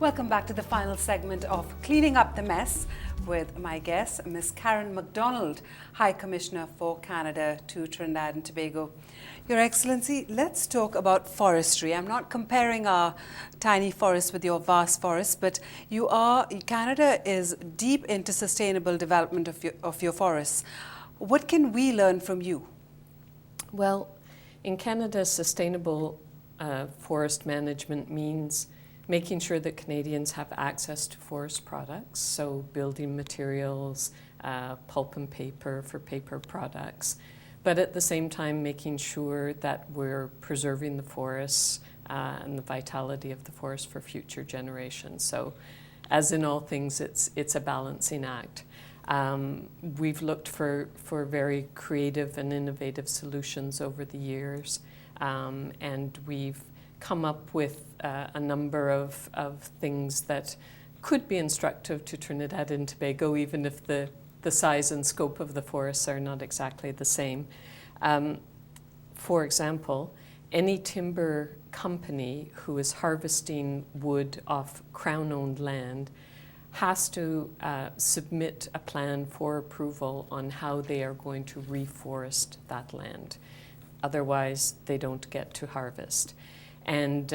Welcome back to the final segment of Cleaning Up the Mess with my guest, Ms. Karen MacDonald, High Commissioner for Canada to Trinidad and Tobago. Your Excellency, let's talk about forestry. I'm not comparing our tiny forests with your vast forests, but Canada is deep into sustainable development of your forests. What can we learn from you? Well, in Canada, sustainable forest management means making sure that Canadians have access to forest products, so building materials, pulp and paper for paper products, but at the same time making sure that we're preserving the forests and the vitality of the forest for future generations. So as in all things, it's a balancing act. We've looked for very creative and innovative solutions over the years, and we've come up with a number of things that could be instructive to Trinidad and Tobago, even if the size and scope of the forests are not exactly the same. For example, any timber company who is harvesting wood off Crown-owned land has to submit a plan for approval on how they are going to reforest that land. Otherwise, they don't get to harvest. And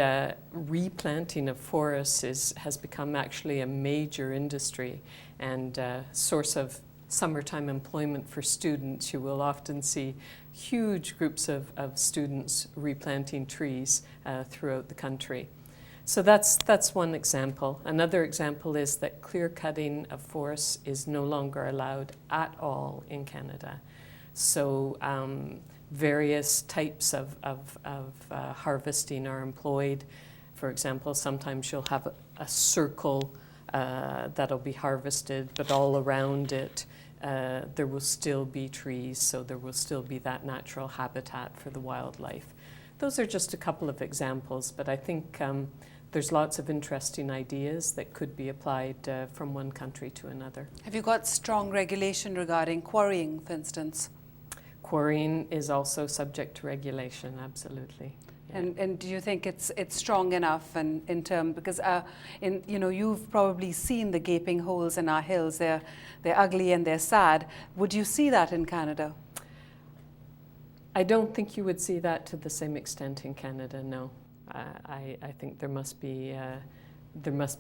replanting of forests has become actually a major industry and a source of summertime employment for students. You will often see huge groups of students replanting trees throughout the country. So that's one example. Another example is that clear cutting of forests is no longer allowed at all in Canada. So various types of harvesting are employed. For example, sometimes you'll have a circle that'll be harvested, but all around it there will still be trees, so there will still be that natural habitat for the wildlife. Those are just a couple of examples, but I think there's lots of interesting ideas that could be applied from one country to another. Have you got strong regulation regarding quarrying, for instance? Quarrying is also subject to regulation, absolutely. Yeah. And do you think it's strong enough in term, because you've probably seen the gaping holes in our hills. They're ugly and they're sad. Would you see that in Canada? I don't think you would see that to the same extent in Canada, no. I think there must be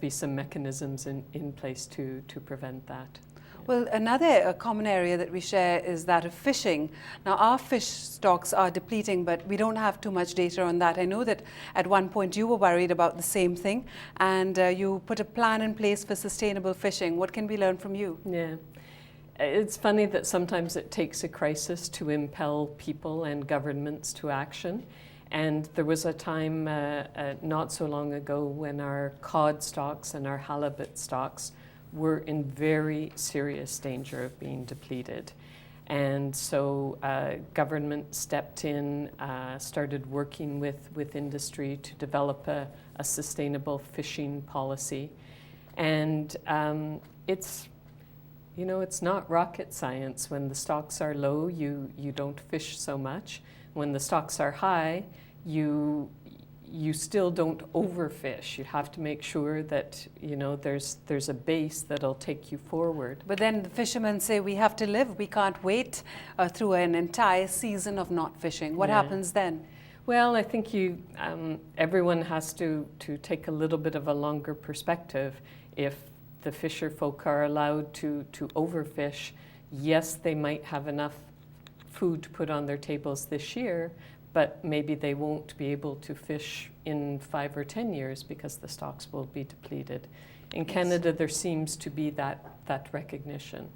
some mechanisms in place to prevent that. Well, another common area that we share is that of fishing. Now, our fish stocks are depleting, but we don't have too much data on that. I know that at one point you were worried about the same thing, and you put a plan in place for sustainable fishing. What can we learn from you? Yeah. It's funny that sometimes it takes a crisis to impel people and governments to action. And there was a time not so long ago when our cod stocks and our halibut stocks were in very serious danger of being depleted. And so government stepped in, started working with industry to develop a sustainable fishing policy. And it's not rocket science. When the stocks are low, you don't fish so much. When the stocks are high, you still don't overfish. You have to make sure that there's a base that'll take you forward. But then the fishermen say we have to live. We can't wait through an entire season of not fishing. What happens then? Well, I think everyone has to take a little bit of a longer perspective. If the fisher folk are allowed to overfish, yes, they might have enough food to put on their tables this year, but maybe they won't be able to fish in 5 or 10 years because the stocks will be depleted. In Canada, there seems to be that recognition.